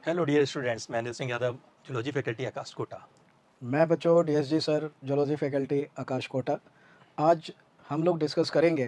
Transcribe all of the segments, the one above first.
Hello dear students, मैं Anil Singh Yadav, zoology faculty आकाश कोटा। मैं बच्चों डीएसजी सर जूलॉजी फैकल्टी आकाश कोटा। आज हम लोग डिस्कस करेंगे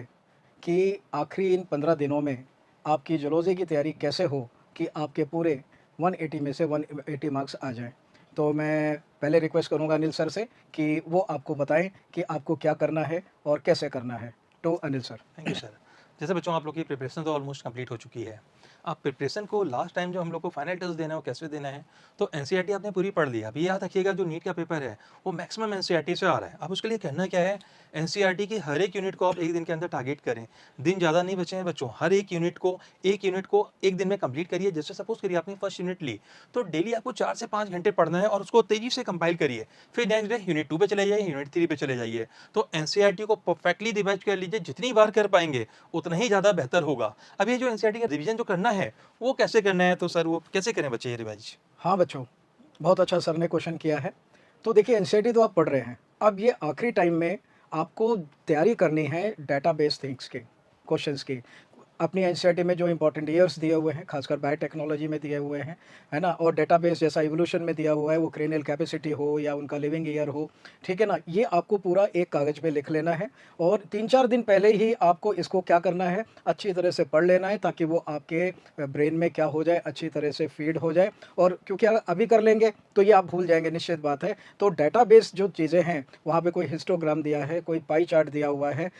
कि आखिरी इन 15 दिनों में आपकी जूलॉजी की तैयारी कैसे हो कि आपके पूरे 180 में से 180 मार्क्स आ जाएं। तो मैं पहले रिक्वेस्ट करूंगा अनिल सर से कि वो आपको बताएं कि आपको क्या करना है और कैसे करना है। तो Anil sir. Thank you sir. जैसे बच्चों, आप लोग की प्रिपरेशन तो ऑलमोस्ट कंप्लीट हो चुकी है। आप प्रिपरेशन को लास्ट टाइम जो हम लोग को फाइनल टेस्ट देना है वो कैसे देना है, तो एनसीईआरटी आपने पूरी पढ़ ली। अभी याद रखिएगा, जो नीट का पेपर है वो मैक्सिमम एनसीईआरटी से आ रहा है। अब उसके लिए करना क्या है, एनसीईआरटी की हर एक यूनिट को आप एक दिन के अंदर टारगेट करें। दिन ज़्यादा नहीं बचे हैं बच्चों, हर एक यूनिट को एक दिन में कंप्लीट करिए। जैसे सपोज करिए आपने फर्स्ट यूनिट ली, तो डेली आपको 4 से 5 घंटे पढ़ना है और उसको तेजी से कंपाइल करिए। फिर नेक्स्ट डे यूनिट 2 पे चले जाइए, यूनिट 3 पे चले जाइए। तो एनसीईआरटी को परफेक्टली रिवाइज कर लीजिए। जितनी बार कर पाएंगे उतना ही ज़्यादा बेहतर होगा। अब ये जो एनसीईआरटी का रिवीजन जो करना है वो कैसे करना है, तो सर वो कैसे करें बच्चे ये रिवाइज? हाँ बच्चों, बहुत अच्छा सर ने क्वेश्चन किया है। तो देखिए एनसीईआरटी तो आप पढ़ रहे हैं, अब ये आखिरी टाइम में आपको तैयारी करनी है डेटाबेस थिंग्स की, क्वेश्चंस की। अपनी एनसीईआरटी में जो इंपॉर्टेंट ईयर्स दिए हुए हैं, खासकर बायोटेक्नोलॉजी में दिए हुए हैं, है ना, और डेटाबेस जैसा इवोल्यूशन में दिया हुआ है, वो क्रेनियल कैपेसिटी हो या उनका लिविंग ईयर हो, ठीक है ना, ये आपको पूरा एक कागज़ पे लिख लेना है। और 3-4 दिन पहले ही आपको इसको क्या करना है, अच्छी तरह से पढ़ लेना है, ताकि वो आपके ब्रेन में क्या हो जाए, अच्छी तरह से फीड हो जाए। और क्योंकि अगर अभी कर लेंगे तो ये आप भूल जाएंगे, निश्चित बात है। तो डेटाबेस जो चीज़ें हैं, वहाँ पे कोई हिस्टोग्राम दिया है, कोई पाई चार्ट दिया हुआ है,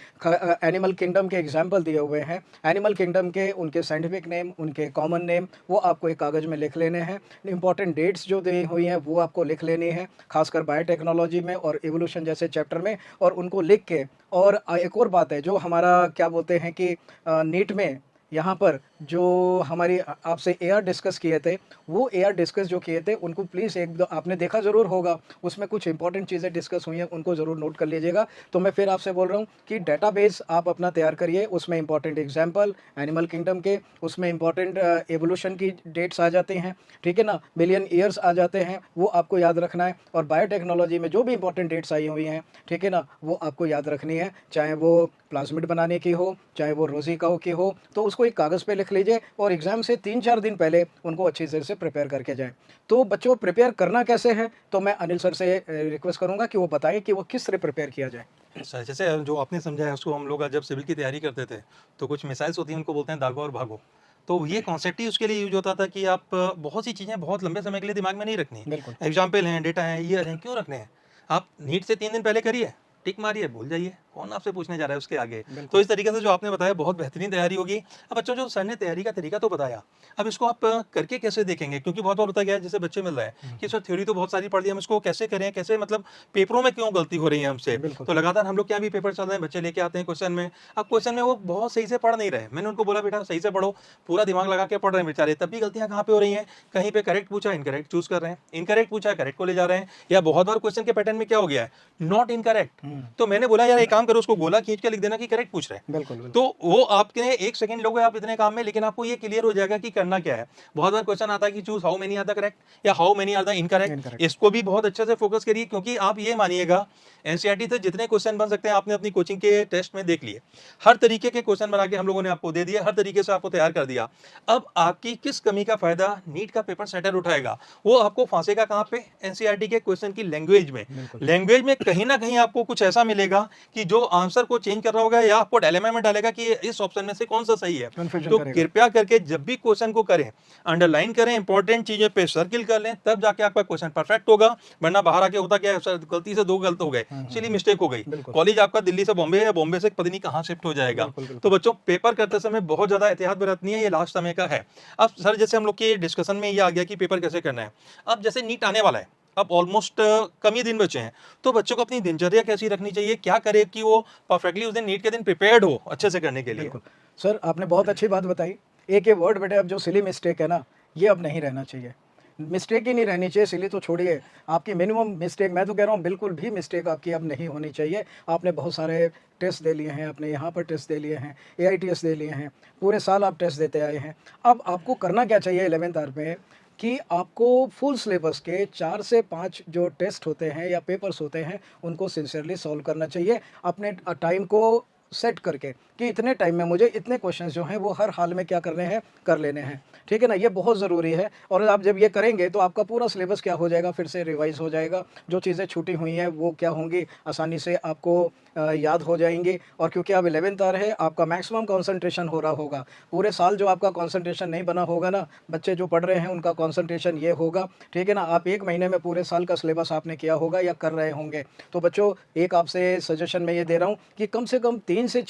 एनिमल किंगडम के एग्जाम्पल दिए हुए हैं, एनिमल किंगडम के उनके साइंटिफिक नेम, उनके कॉमन नेम, वो आपको एक कागज़ में लिख लेने हैं। इंपॉर्टेंट डेट्स जो दी हुई हैं वो आपको लिख लेनी है, खासकर बायोटेक्नोलॉजी में और एवोल्यूशन जैसे चैप्टर में। और उनको लिख के, और एक और बात है, जो हमारा क्या बोलते हैं कि नीट में यहाँ पर जो हमारी आपसे एआर डिस्कस किए थे, वो एआर डिस्कस जो किए थे उनको प्लीज़ एक दो आपने देखा ज़रूर होगा, उसमें कुछ इंपॉर्टेंट चीज़ें डिस्कस हुई हैं, उनको ज़रूर नोट कर लीजिएगा। तो मैं फिर आपसे बोल रहा हूँ कि डेटाबेस आप अपना तैयार करिए, उसमें इंपॉर्टेंट एग्जाम्पल एनिमल किंगडम के, उसमें इंपॉर्टेंट एवोल्यूशन की डेट्स आ जाती हैं, ठीक है ना, मिलियन ईयर्स आ जाते हैं, वो आपको याद रखना है। और बायोटेक्नोलॉजी में जो भी इंपॉर्टेंट डेट्स आई हुई हैं, ठीक है ना, वो आपको याद रखनी है, चाहे वो प्लाज्मिड बनाने की हो, चाहे वो रोजी काऊ की हो। तो उसको एक कागज़ पे लिख लीजिए और एग्ज़ाम से 3-4 दिन पहले उनको अच्छी तरह से प्रिपेयर करके जाएँ। तो बच्चों, प्रिपेयर करना कैसे है, तो मैं अनिल सर से रिक्वेस्ट करूँगा कि वो बताएँ कि वो किस तरह प्रिपेयर किया जाए। सर, जैसे जो आपने समझाया उसको हम लोग जब सिविल की तैयारी करते थे तो कुछ मिसाइल्स होती हैं, उनको बोलते हैं दागो और भागो। तो ये कॉन्सेप्ट ही उसके लिए यूज होता था कि आप बहुत सी चीज़ें बहुत लंबे समय के लिए दिमाग में नहीं रखनी। बिल्कुल। एग्जाम्पल हैं, डेटा हैं, ईयर हैं, क्यों रखने हैं? आप नीट से 3 दिन पहले करिए, टिक मारिए, भूल जाइए, कौन आपसे पूछने जा रहा है उसके आगे। तो इस तरीके से जो आपने बताया बहुत बेहतरीन तैयारी होगी। अब बच्चों, जो सर ने तैयारी का तरीका तो बताया, अब इसको आप करके कैसे देखेंगे? क्योंकि बहुत बार होता क्या है, जैसे बच्चे मिल रहे हैं कि सर थ्योरी तो बहुत सारी पढ़ ली, हम इसको कैसे करें, कैसे मतलब पेपरों में क्यों गलती हो रही है हमसे? बिल्कुल। तो लगातार हम लोग क्या भी पेपर चल रहे हैं, बच्चे लेके आते हैं क्वेश्चन में, अब क्वेश्चन में वो बहुत सही से पढ़ नहीं रहे। मैंने उनको बोला बेटा सही से पढ़ो, पूरा दिमाग लगा के पढ़ रहे हैं बेचारे, तब भी गलतियां कहाँ पे हो रही हैं? कहीं पे करेक्ट पूछा इनकरेक्ट चूज कर रहे हैं, इनकरेक्ट पूछा करेक्ट को ले जा रहे हैं, या बहुत बार क्वेश्चन के पैटर्न में क्या हो गया है, नॉट इनकरेक्ट। तो मैंने बोला यार एक काम करो, उसको गोला खींच के लिख देना कि करेक्ट पूछ रहे हैं। बिल्कुल, बिल्कुल। तो वो आपके 1 सेकंड लोगे आप इतने काम में, लेकिन आपको ये क्लियर हो जाएगा कि करना क्या है। बहुत बार क्वेश्चन आता है कि choose how many are the correct या how many are the incorrect. Incorrect. इसको भी बहुत अच्छे से फोकस करिए, क्योंकि आप ये मानिएगा एनसीईआरटी से जितने क्वेश्चन बन सकते हैं आपने अपनी कोचिंग के टेस्ट में देख लिए। हर तरीके के क्वेश्चन बना के हम लोगों ने आपको दे दिया, हर तरीके से आपको तैयार कर दिया। अब आपकी किस कमी का फायदा नीट का पेपर सेटर उठाएगा? वो आपको फांसेगा कहाँ पे? एनसीईआरटी के क्वेश्चन की लैंग्वेज में। लैंग्वेज में कहीं ना कहीं आपको कुछ ऐसा मिलेगा कि जो आंसर को चेंज कर रहा होगा या आपको डायलेमा में डालेगा कि इस ऑप्शन में से कौन सा सही है। कन्फ्यूजन तो करेगा। कृपया करके जब भी क्वेश्चन को करें, अंडरलाइन करें, इंपॉर्टेंट चीजें पे सर्किल कर लें, तब जाके आपका क्वेश्चन परफेक्ट होगा। वरना बाहर आके होता क्या है, सर गलती से 2 गलत हो गए, चलिए मिस्टेक हो गई, बिल्कुल। कॉलेज आपका दिल्ली से बॉम्बे है या बॉम्बे से पता नहीं कहाँ शिफ्ट हो जाएगा। बिल्कुल, बिल्कुल। तो बच्चों, पेपर करते समय बहुत ज्यादा एहतियात बरतनी है, ये लास्ट समय का है। अब सर जैसे हम लोग के डिस्कशन में ये आ गया कि पेपर कैसे करना है। अब जैसे नीट आने वाला है, अब ऑलमोस्ट कम ही दिन बचे हैं, तो बच्चों को अपनी दिनचर्या कैसी रखनी चाहिए, क्या करे कि वो परफेक्टली उस दिन नीट के दिन प्रिपेयर्ड हो अच्छे से करने के लिए? बिल्कुल। सर आपने बहुत अच्छी बात बताई। एक ये वर्ड बेटे, अब जो सिली मिस्टेक है ना, ये अब नहीं रहना चाहिए। मिस्टेक ही नहीं रहनी चाहिए, सिली तो छोड़िए, आपकी मिनिमम मिस्टेक, मैं तो कह रहा हूँ बिल्कुल भी मिस्टेक आपकी अब नहीं होनी चाहिए। आपने बहुत सारे टेस्ट दे लिए हैं, अपने यहाँ पर टेस्ट दे लिए हैं, एआईटीएस दे लिए हैं, पूरे साल आप टेस्ट देते आए हैं। अब आपको करना क्या चाहिए 11th आवर में, कि आपको फुल सिलेबस के 4 से 5 जो टेस्ट होते हैं या पेपर्स होते हैं, उनको सिंसियरली सॉल्व करना चाहिए। अपने टाइम को सेट करके कि इतने टाइम में मुझे इतने क्वेश्चंस जो हैं वो हर हाल में क्या करने हैं, कर लेने हैं। ठीक है ना, ये बहुत ज़रूरी है। और आप जब ये करेंगे तो आपका पूरा सिलेबस क्या हो जाएगा, फिर से रिवाइज हो जाएगा। जो चीज़ें छूटी हुई हैं वो क्या होंगी, आसानी से आपको याद हो जाएंगी। और क्योंकि आप 11th आ रहे हैं, आपका मैक्सिमम कंसंट्रेशन हो रहा होगा। पूरे साल जो आपका कंसंट्रेशन नहीं बना होगा ना, बच्चे जो पढ़ रहे हैं उनका कंसंट्रेशन ये होगा। ठीक है ना, आप 1 महीने में पूरे साल का सिलेबस आपने किया होगा या कर रहे होंगे। तो बच्चों, एक आपसे सजेशन मैं ये दे रहा हूँ कि कम से कम 3 से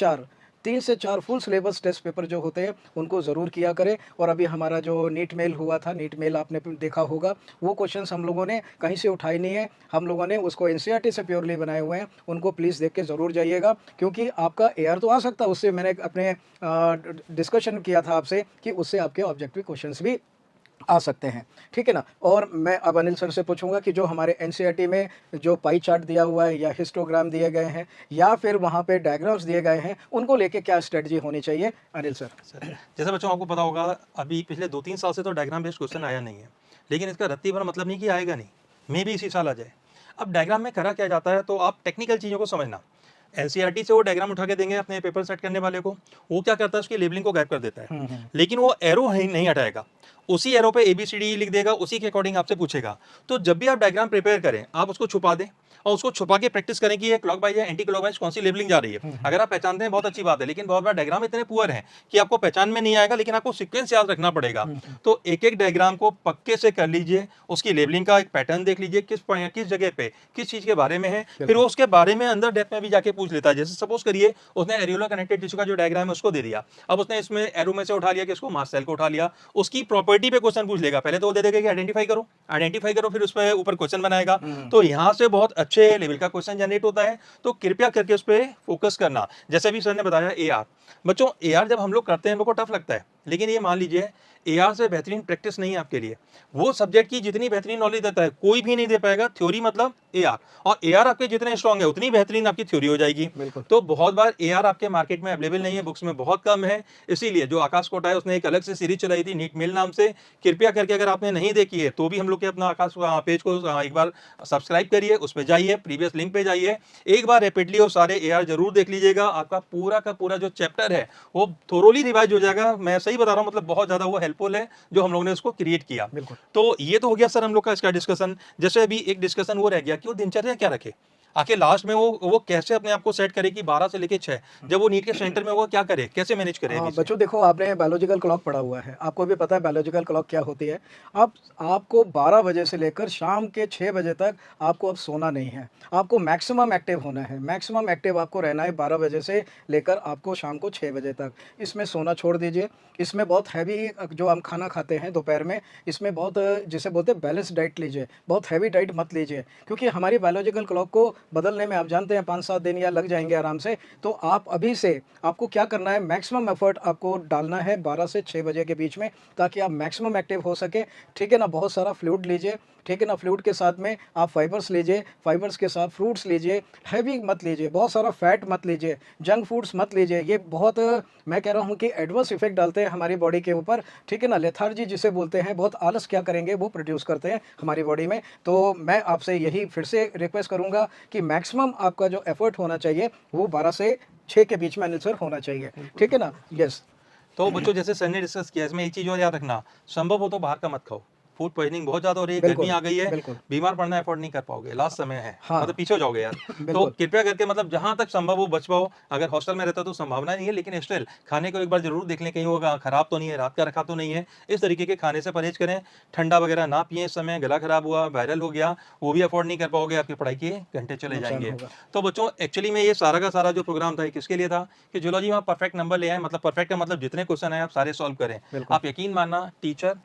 4 फुल सिलेबस टेस्ट पेपर जो होते हैं उनको ज़रूर किया करें। और अभी हमारा जो नीट मेल हुआ था, नीट मेल आपने देखा होगा, वो क्वेश्चंस हम लोगों ने कहीं से उठाए नहीं है, हम लोगों ने उसको एनसीईआरटी से प्योरली बनाए हुए हैं। उनको प्लीज़ देख के ज़रूर जाइएगा, क्योंकि आपका एआर तो आ सकता है उससे। मैंने अपने डिस्कशन किया था आपसे कि उससे आपके ऑब्जेक्टिव क्वेश्चंस भी आ सकते हैं। ठीक है ना। और मैं अब अनिल सर से पूछूंगा कि जो हमारे एनसीईआरटी में जो पाई चार्ट दिया हुआ है या हिस्टोग्राम दिए गए हैं या फिर वहाँ पे डायग्राम्स दिए गए हैं, उनको लेके क्या स्ट्रेटजी होनी चाहिए, अनिल सर? जैसे बच्चों आपको पता होगा, अभी पिछले 2-3 साल से तो डायग्राम बेस्ड क्वेश्चन आया नहीं है, लेकिन इसका रत्ती भर मतलब नहीं कि आएगा नहीं, मे भी इसी साल आ जाए। अब डायग्राम में करा क्या जाता है, तो आप टेक्निकल चीज़ों को समझना। एनसीईआरटी से वो डायग्राम उठा के देंगे अपने पेपर सेट करने वाले को, वो क्या करता है, उसकी लेबलिंग को गायब कर देता है, लेकिन वो एरो नहीं हटाएगा। उसी एरो पे ABCD लिख देगा, उसी के अकॉर्डिंग आपसे पूछेगा। तो जब भी आप डायग्राम प्रिपेयर करें, आप उसको छुपा दें और उसको छुपा के प्रैक्टिस करें कि ये क्लॉक वाइज या एंटी क्लॉक वाइज कौन सी लेबलिंग जा रही है। अगर आप पहचानते हैं बहुत अच्छी बात है, लेकिन बहुत बार डायग्राम इतने पुअर हैं कि आपको पहचान में नहीं आएगा, लेकिन आपको सीक्वेंस याद रखना पड़ेगा। तो एक एक डायग्राम को पक्के से कर लीजिए, उसकी लेबलिंग का एक पैटर्न देख लीजिए, किस जगह पे किस चीज के बारे में है, फिर वो उसके बारे में अंदर डेप्थ में भी जाके पूछ लेता है। जैसे सपोज करिए उसने एरियोला कनेक्टेड टिश्यू का जो डायग्राम है उसको दे दिया, अब उसने इसमें एरो में से उठा लिया कि इसको मास्ट सेल को उठा लिया, उसकी प्रॉपर्टी पे क्वेश्चन पूछ लेगा। पहले तो वो दे देगा कि आइडेंटिफाई करो, फिर उस पर ऊपर क्वेश्चन बनाएगा। तो यहाँ से बहुत अच्छे लेवल का क्वेश्चन जनरेट होता है। तो कृपया करके उस पर फोकस करना। जैसे भी सर ने बताया AR, बच्चों AR जब हम लोग करते हैं हम लोग को टफ लगता है, लेकिन ये मान लीजिए AR से बेहतरीन प्रैक्टिस नहीं है आपके लिए। वो सब्जेक्ट की जितनी बेहतरीन नॉलेज देता है कोई भी नहीं दे पाएगा। थ्योरी मतलब AR, और AR आपके जितने स्ट्रॉन्ग है उतनी बेहतरीन आपकी थ्योरी हो जाएगी। तो बहुत बार AR आपके मार्केट में अवेलेबल नहीं है, बुक्स में बहुत कम है। इसीलिए जो आकाश कोटा है उसने एक अलग से सीरीज चलाई थी नीट मेल नाम से, कृपया करके अगर आपने नहीं देखी है तो भी हम लोग के अपना आकाश पेज को एक बार सब्सक्राइब करिए, उस पर जाइए, प्रीवियस लिंक पे जाइए, एक बार रैपिडली और सारे AR जरूर देख लीजिएगा। आपका पूरा का पूरा जो चैप्टर है वो थोरोली रिवाइज हो जाएगा। मैं सही बता रहा हूँ, मतलब बहुत ज्यादा वो हेल्पफुल है जो हम लोगों ने उसको क्रिएट किया। तो ये तो हो गया सर हम लोग का इसका डिस्कशन। जैसे अभी एक डिस्कशन वो रह गया कि वो दिनचर्या क्या रखे, आखिर लास्ट में वो कैसे अपने आप को सेट करे कि 12 से लेके 6 जब वो नीट के सेंटर में होगा क्या करे, कैसे मैनेज करे। हाँ बच्चों, देखो आपने बायोलॉजिकल क्लॉक पढ़ा हुआ है, आपको भी पता है बायोलॉजिकल क्लॉक क्या होती है। अब आपको 12 बजे से लेकर शाम के 6 बजे तक आपको अब सोना नहीं है, आपको मैक्सिमम एक्टिव होना है। मैक्सिमम एक्टिव आपको रहना है 12 बजे से लेकर आपको शाम को 6 बजे तक। इसमें सोना छोड़ दीजिए। इसमें बहुत हैवी जो हम खाना खाते हैं दोपहर में, इसमें बहुत जिसे बोलते हैं बैलेंस डाइट लीजिए, बहुत हैवी डाइट मत लीजिए, क्योंकि हमारी बायोलॉजिकल क्लॉक को बदलने में आप जानते हैं 5-7 दिन या लग जाएंगे आराम से। तो आप अभी से आपको क्या करना है, मैक्सिमम एफर्ट आपको डालना है 12 से 6 बजे के बीच में, ताकि आप मैक्सिमम एक्टिव हो सके। ठीक है ना। बहुत सारा फ्लूइड लीजिए। ठीक है ना। फ्लूइड के साथ में आप फाइबर्स लीजिए, फाइबर्स के साथ फ्रूट्स लीजिए। हैवी मत लीजिए, बहुत सारा फैट मत लीजिए, जंक फूड्स मत लीजिए। ये बहुत मैं कह रहा हूँ कि एडवर्स इफेक्ट डालते हैं हमारी बॉडी के ऊपर। ठीक है ना। लेथार्जी जिसे बोलते हैं, बहुत आलस क्या करेंगे वो प्रोड्यूस करते हैं हमारी बॉडी में। तो मैं आपसे यही फिर से रिक्वेस्ट करूँगा कि मैक्सिमम आपका जो एफर्ट होना चाहिए वो 12 से 6 के बीच में अनिल सर होना चाहिए। ठीक है ना। यस। तो बच्चों जैसे सर ने डिस्कस किया, इसमें एक चीज और याद रखना, संभव हो तो बाहर का मत खाओ। फूड पॉइजनिंग बहुत ज्यादा हो रही है, बिल्कुल, गर्मी आ गई है, बिल्कुल। बीमार पड़ना अफोर्ड नहीं कर पाओगे, लास्ट समय है, हाँ। मतलब पीछे हो जाओगे यार। तो बिल्कुल। कृपया करके मतलब जहां तक संभव हो बच पाओ। अगर हॉस्टल में रहता तो संभावना नहीं है, लेकिन स्टिल खाने को एक बार जरूर देख लें कहीं होगा खराब तो नहीं है, रात का रखा तो नहीं है। इस तरीके के खाने से परहेज करें। ठंडा वगैरह ना पिए, इस समय गला खराब हुआ, वायरल हो गया, वो भी अफोर्ड नहीं कर पाओगे, आपकी पढ़ाई के घंटे चले नुकसान जाएंगे। होगा। तो बच्चों एक्चुअली में ये सारा का सारा जो प्रोग्राम था ये किसके लिए था कि जूलॉजी में आप परफेक्ट नंबर ले आए, मतलब परफेक्ट का मतलब जितने क्वेश्चन आए आप सारे सॉल्व करें। बिल्कुल। आप यकीन मानना, टीचर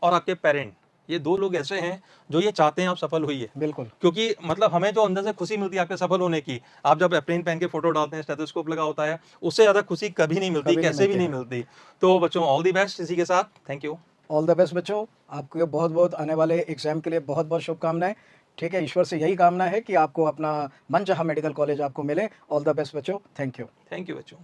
और आपके पेरेंट, ये 2 लोग ऐसे हैं जो ये चाहते हैं आप सफल होइए। बिल्कुल। क्योंकि मतलब हमें जो अंदर से खुशी मिलती है आपके सफल होने की, आप जब एप्रिन पहन के फोटो डालते हैं, स्टेथोस्कोप लगा होता है, उससे ज्यादा खुशी कभी नहीं मिलती, कभी नहीं कैसे भी मिलती नहीं है। मिलती। तो बच्चों ऑल द बेस्ट इसी के साथ, thank you. All the best बच्चों। आपको बहुत बहुत आने वाले एग्जाम के लिए बहुत बहुत शुभकामनाएं। ठीक है। ईश्वर से यही कामना है कि आपको अपना मनचाहा मेडिकल कॉलेज आपको मिले। ऑल द बेस्ट बच्चों। Thank you. थैंक यू बच्चों।